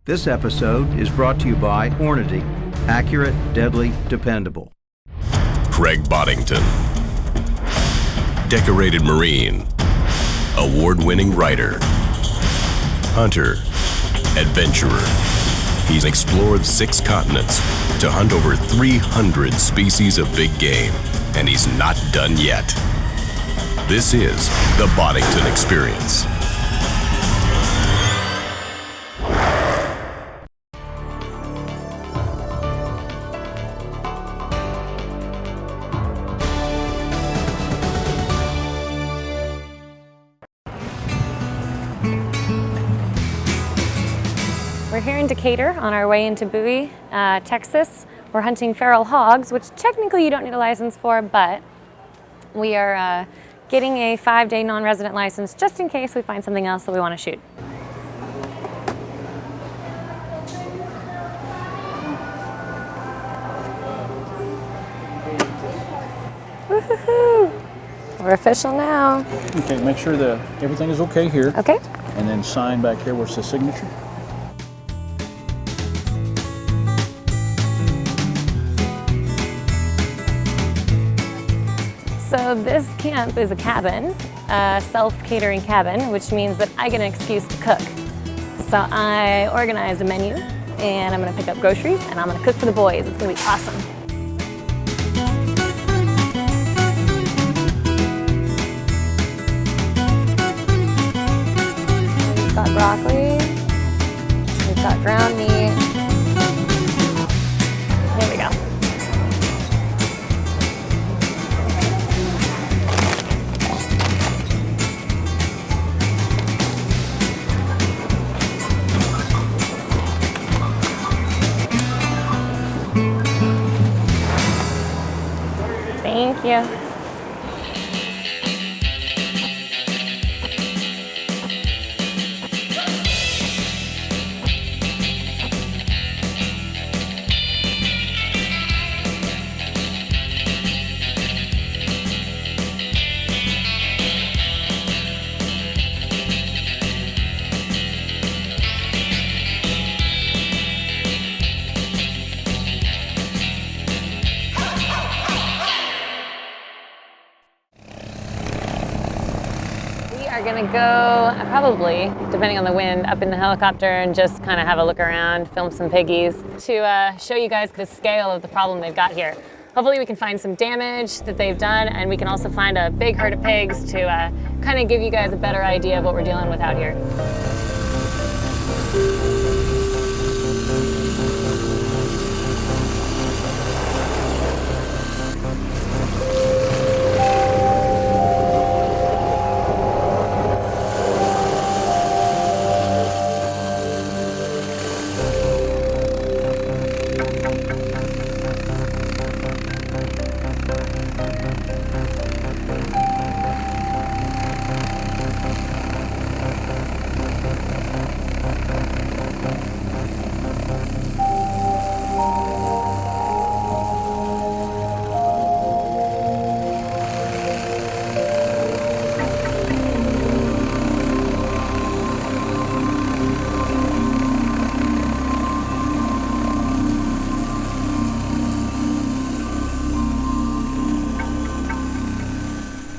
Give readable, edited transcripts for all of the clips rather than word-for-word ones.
This episode is brought to you by Hornady. Accurate, deadly, dependable. Craig Boddington, decorated Marine, award-winning writer, hunter, adventurer. He's explored 6 continents to hunt over 300 species of big game, and he's not done yet. This is the Boddington Experience. We're here in Decatur on our way into Bowie, Texas. We're hunting feral hogs, which technically you don't need a license for, but we are getting a 5-day non-resident license just in case we find something else that we want to shoot. Woohoo! We're official now. Okay, make sure that everything is okay here. Okay. And then sign back here where it says signature. So this camp is a cabin, a self-catering cabin, which means that I get an excuse to cook. So I organized a menu, and I'm gonna pick up groceries, and I'm gonna cook for the boys. It's gonna be awesome. We've got broccoli, we've got ground meat. Here we go. Thank you. We're gonna go, probably, depending on the wind, up in the helicopter and just kind of have a look around, film some piggies to show you guys the scale of the problem they've got here. Hopefully we can find some damage that they've done, and we can also find a big herd of pigs to kind of give you guys a better idea of what we're dealing with out here.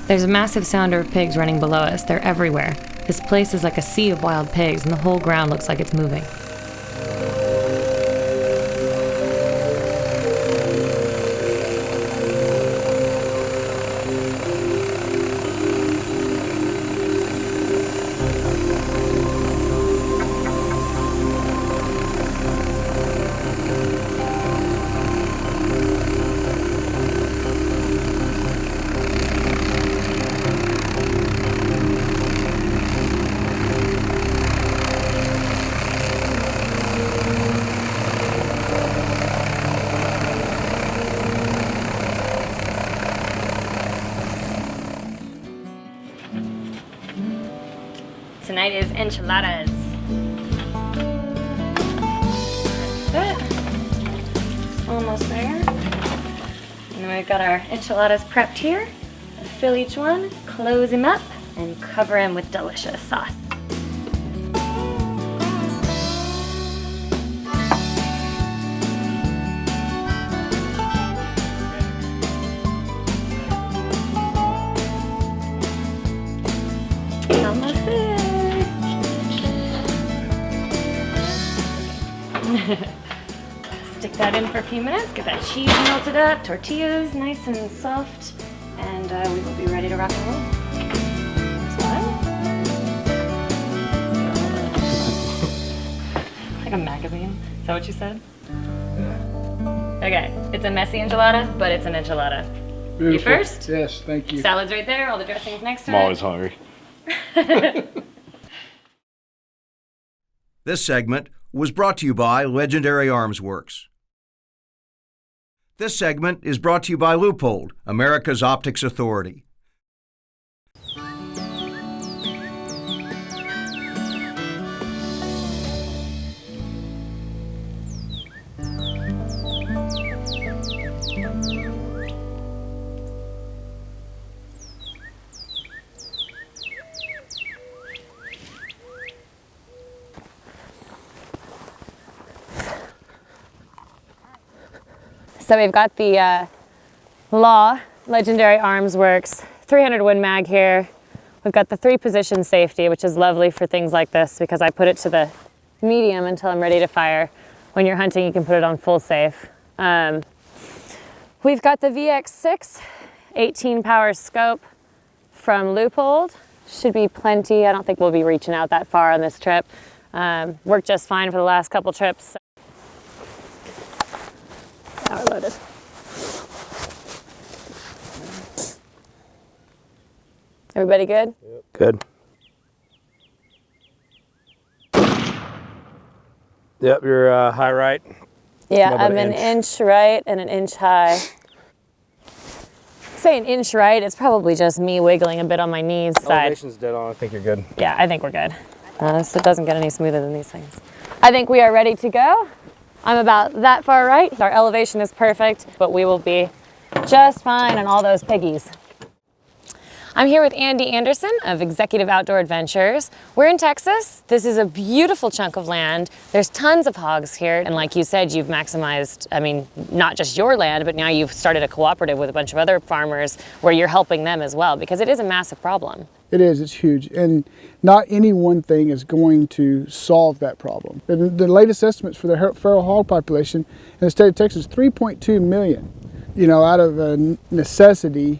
There's a massive sounder of pigs running below us. They're everywhere. This place is like a sea of wild pigs, and the whole ground looks like it's moving. Tonight is enchiladas. That's it. Almost there. And then we've got our enchiladas prepped here. Fill each one, close him up, and cover him with delicious sauce. that in for a few minutes, get that cheese melted up, tortillas nice and soft, and we will be ready to rock and roll. Like a magazine? Is that what you said? Okay, it's a messy enchilada, but it's an enchilada. Beautiful. You first? Yes, thank you. Salad's right there, all the dressings next to it. I'm always hungry. This segment was brought to you by Legendary Arms Works. This segment is brought to you by Leupold, America's Optics Authority. So we've got the Law Legendary Arms Works 300 Win Mag here. We've got the 3-position safety, which is lovely for things like this because I put it to the medium until I'm ready to fire. When you're hunting, you can put it on full safe. We've got the VX6 18 power scope from Leupold. Should be plenty. I don't think we'll be reaching out that far on this trip. Worked just fine for the last couple trips. Now we're loaded. Everybody good? Good. Yep, you're high right. Yeah, About I'm an an inch right and an inch high. Say an inch right, it's probably just me wiggling a bit on my knees side. Elevation's dead on. I think you're good. Yeah, I think we're good. So it doesn't get any smoother than these things. I think we are ready to go. I'm about that far right. Our elevation is perfect, but we will be just fine on all those piggies. I'm here with Andy Anderson of Executive Outdoor Adventures. We're in Texas. This is a beautiful chunk of land. There's tons of hogs here. And like you said, you've maximized, I mean, not just your land, but now you've started a cooperative with a bunch of other farmers where you're helping them as well, because it is a massive problem. It is, it's huge. And not any one thing is going to solve that problem. The latest estimates for the feral hog population in the state of Texas is 3.2 million. You know, out of a necessity,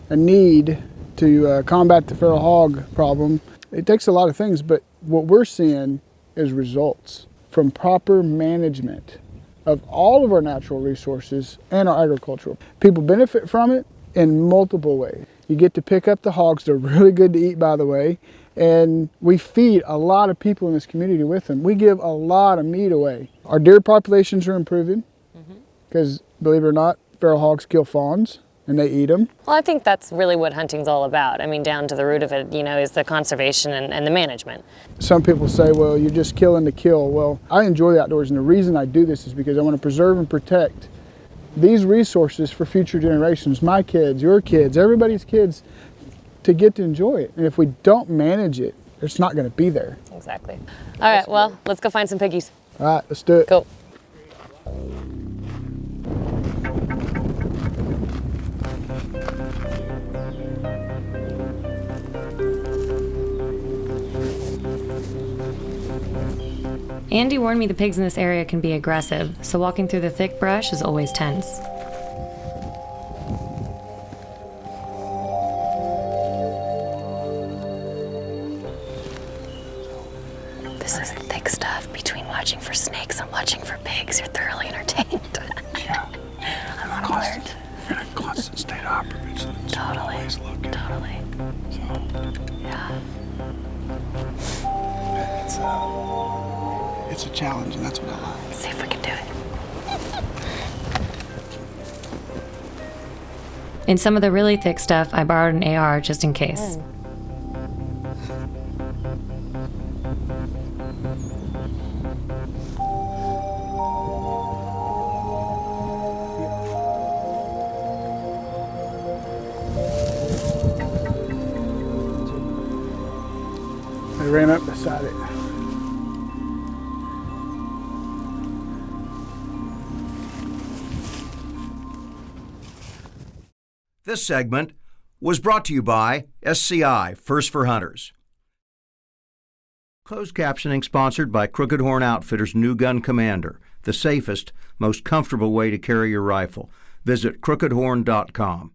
a need to combat the feral hog problem. It takes a lot of things, but what we're seeing is results from proper management of all of our natural resources and our agricultural. People benefit from it in multiple ways. You get to pick up the hogs. They're really good to eat, by the way, and we feed a lot of people in this community with them. We give a lot of meat away. Our deer populations are improving because, believe it or not, feral hogs kill fawns and they eat them. Well, I think that's really what hunting's all about. I mean, down to the root of it, you know, is the conservation and the management. Some people say, well, you're just killing to kill. Well, I enjoy the outdoors, and the reason I do this is because I want to preserve and protect these resources for future generations, my kids, your kids, everybody's kids, to get to enjoy it. And if we don't manage it, it's not going to be there. Exactly. All right, well, let's go find some piggies. All right, let's do it. Go. Andy warned me the pigs in this area can be aggressive, so walking through the thick brush is always tense. This is thick stuff. Between watching for snakes and watching for pigs, you're thoroughly entertained. Yeah. I'm on alert. You're in a constant state of operation. Totally. Totally. Yeah. It's a challenge, and that's what I like. See if we can do it. In some of the really thick stuff, I borrowed an AR just in case. I ran up beside it. This segment was brought to you by SCI, First for Hunters. Closed captioning sponsored by Crooked Horn Outfitters' new gun commander, the safest, most comfortable way to carry your rifle. Visit crookedhorn.com.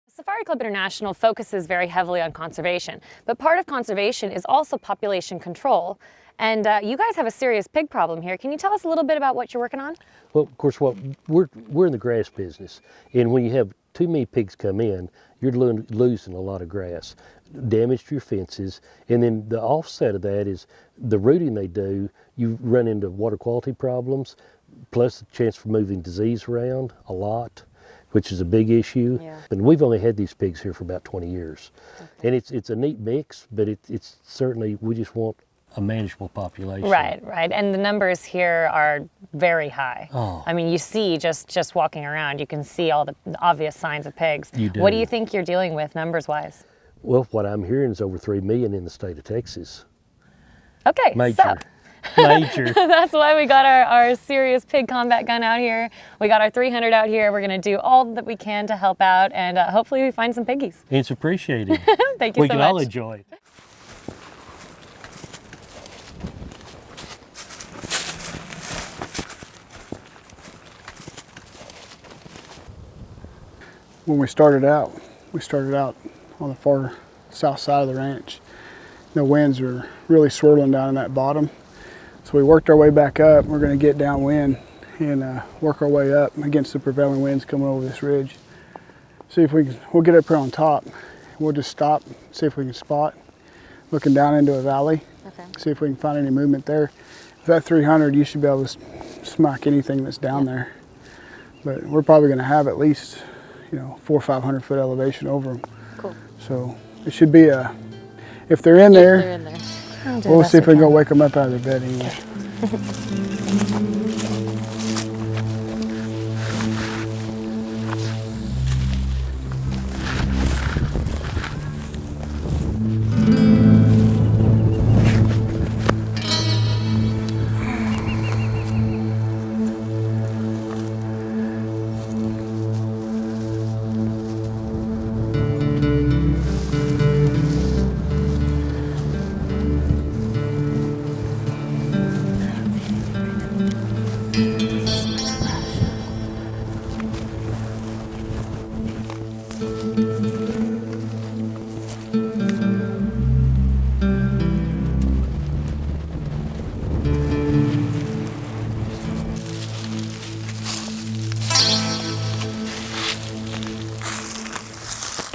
Safari Club International focuses very heavily on conservation, but part of conservation is also population control. And you guys have a serious pig problem here. Can you tell us a little bit about what you're working on? Well, of course, we're in the grass business, and when you have too many pigs come in, you're losing a lot of grass, damage to your fences, and then the offset of that is the rooting they do. You run into water quality problems, plus the chance for moving disease around a lot, which is a big issue. Yeah. And we've only had these pigs here for about 20 years, and it's a neat mix, but it's certainly, we just want a manageable population. Right, right. And the numbers here are very high. Oh. I mean, you see just walking around, you can see all the obvious signs of pigs. You do. What do you think you're dealing with numbers-wise? Well, what I'm hearing is over 3 million in the state of Texas. Okay, Major. so Major. that's why we got our serious pig combat gun out here. We got our 300 out here. We're going to do all that we can to help out, and hopefully we find some piggies. It's appreciated. Thank you We so can much. all enjoy it. When we started out on the far south side of the ranch. The winds were really swirling down in that bottom. So we worked our way back up. We're going to get downwind and work our way up against the prevailing winds coming over this ridge. See if we'll get up here on top. We'll just stop, see if we can spot, looking down into a valley. Okay. See if we can find any movement there. With that 300, you should be able to smack anything that's down there. But we're probably going to have at least, 400 or 500 foot elevation over them. Cool. So it should be if they're in there, They're in there. we'll see if we can go wake them up out of their bed anyway.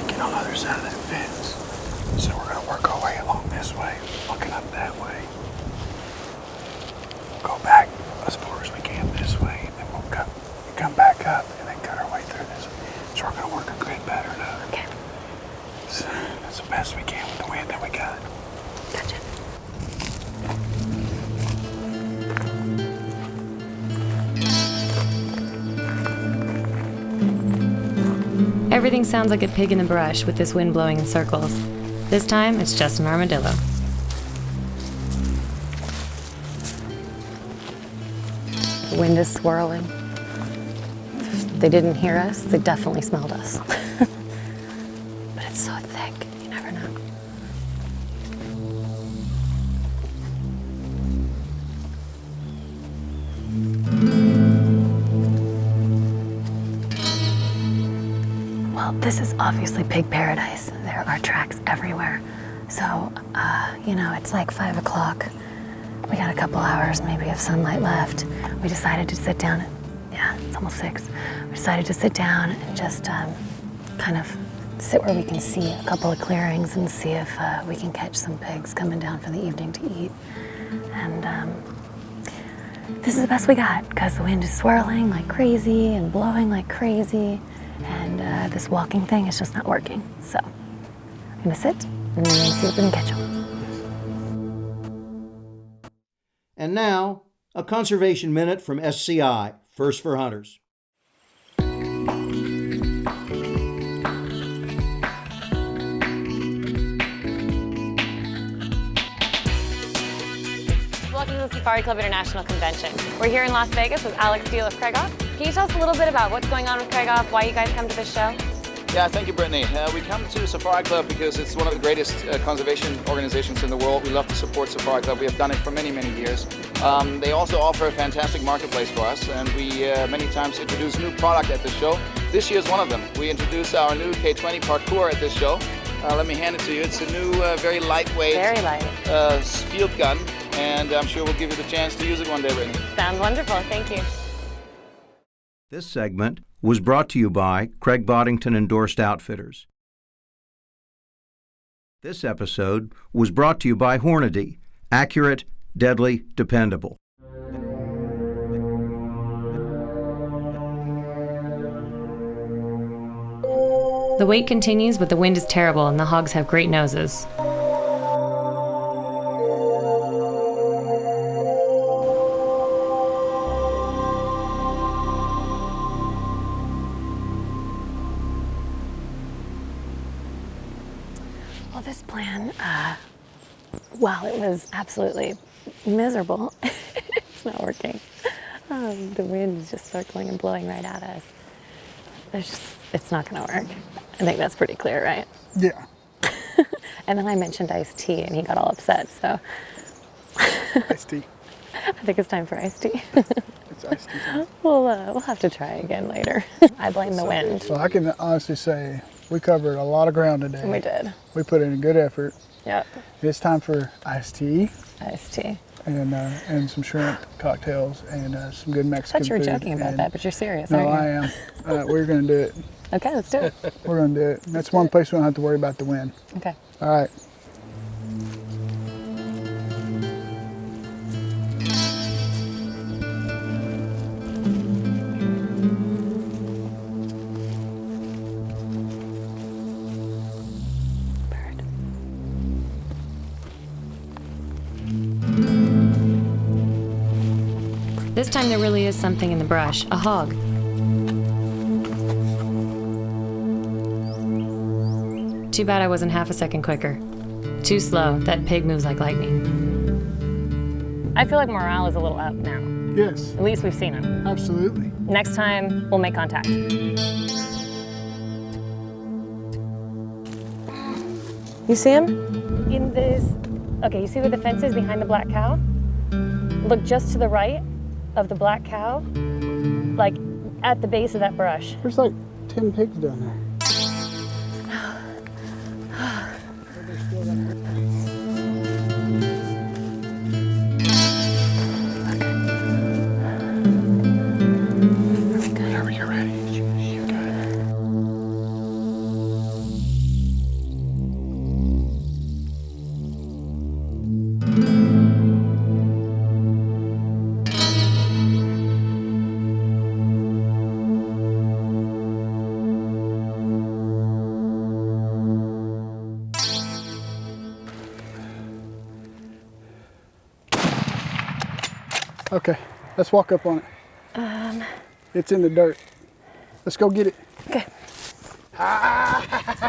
Get on the other side of that fence. So we're going to work our way along this way, looking up that way. Go back as far as we can this way, and then we'll come back up and then cut our way through this. So we're going to work a grid pattern up. Okay. So that's the best we can with the wind that we got. Gotcha. Everything sounds like a pig in the brush with this wind blowing in circles. This time, it's just an armadillo. The wind is swirling. If they didn't hear us, they definitely smelled us. But it's so thick, you never know. Well, this is obviously pig paradise. There are tracks everywhere. So, it's like 5 o'clock. We got a couple hours maybe of sunlight left. We decided to sit down. It's almost 6. We decided to sit down and just kind of sit where we can see a couple of clearings and see if we can catch some pigs coming down for the evening to eat. And this is the best we got because the wind is swirling like crazy and blowing like crazy. And this walking thing is just not working. So I'm gonna sit and see if we can catch them. And now, a conservation minute from SCI, First for Hunters. Welcome to the Safari Club International Convention. We're here in Las Vegas with Alex Steele of Krieghoff. Can you tell us a little bit about what's going on with Krieghoff, why you guys come to this show? Yeah, thank you, Brittany. We come to Safari Club because it's one of the greatest conservation organizations in the world. We love to support Safari Club. We have done it for many, many years. They also offer a fantastic marketplace for us, and we many times introduce new product at the show. This year is one of them. We introduced our new K20 Parkour at this show. Let me hand it to you. It's a new, very lightweight field gun, and I'm sure we'll give you the chance to use it one day, Brittany. Sounds wonderful. Thank you. This segment was brought to you by Craig Boddington Endorsed Outfitters. This episode was brought to you by Hornady. Accurate, deadly, dependable. The wait continues, but the wind is terrible and the hogs have great noses. Well, this plan, well, it was absolutely miserable. It's not working. The wind is just circling and blowing right at us. It's not gonna work. I think that's pretty clear, right? Yeah. And then I mentioned iced tea and he got all upset, so. Iced tea. I think it's time for iced tea. It's iced tea time. We'll have to try again later. I blame the wind. Well, I can honestly say we covered a lot of ground today. We did. We put in a good effort. Yep. It's time for iced tea. Iced tea. And some shrimp cocktails and some good Mexican food. I thought you were joking about that, but you're serious, No, aren't you? I am. We're going to do it. Okay, let's do it. We're going to do it. That's one place we don't have to worry about the wind. Okay. All right. This time there really is something in the brush, a hog. Too bad I wasn't half a second quicker. Too slow, that pig moves like lightning. I feel like morale is a little up now. Yes. At least we've seen him. Absolutely. Next time, we'll make contact. You see him? In this, okay, you see where the fence is behind the black cow? Look just to the right of the black cow, like at the base of that brush. There's like 10 pigs down there. Whenever you're ready, you got it. Okay, let's walk up on it. It's in the dirt. Let's go get it. Okay.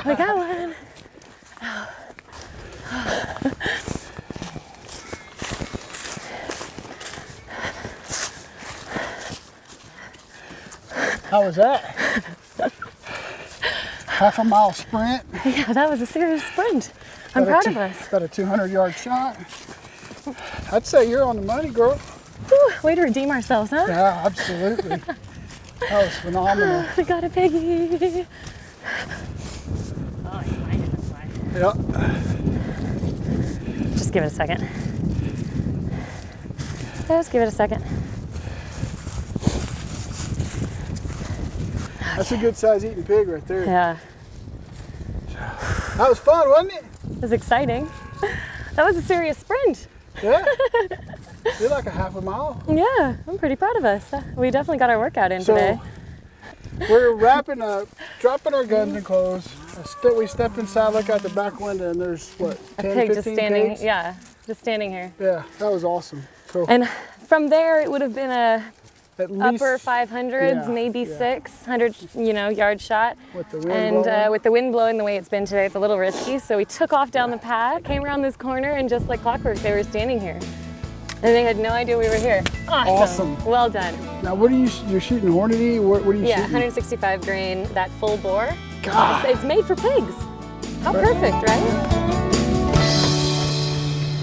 We got one. How was that? Half a mile sprint. Yeah, that was a serious sprint. I'm proud of us. Got a 200-yard shot. I'd say you're on the money, girl. Whew, way to redeem ourselves, huh? Yeah, absolutely. That was phenomenal. We got a piggy. Oh, it's fine. It's fine. Yep. Just give it a second. Just give it a second. That's a good size eating pig right there. Yeah. That was fun, wasn't it? It was exciting. That was a serious sprint. Yeah. You're like a half a mile. Yeah, I'm pretty proud of us. We definitely got our workout in today. We're wrapping up, dropping our guns and clothes. We stepped inside, look out the back window, and there's what, 10, a pig 15 just standing, pigs? yeah, just standing here. Yeah, that was awesome. Cool. And from there, it would have been a At least, upper 500s, yeah, maybe yeah. 600, yard shot. With the wind And blowing. with the wind blowing the way it's been today, it's a little risky. So we took off down the path, came around this corner, and just like clockwork, they were standing here. And they had no idea we were here. Awesome. Well done. Now, what are you're shooting Hornady? What are you Yeah, shooting? 165 grain, that full bore. God. It's made for pigs. How perfect, right?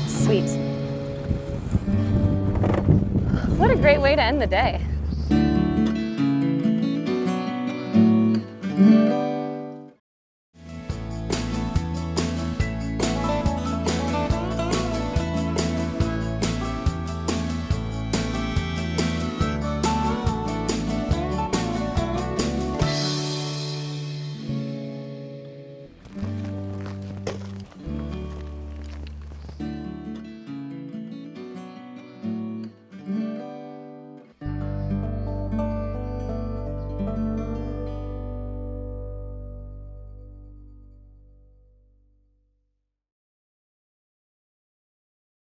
Sweet. What a great way to end the day.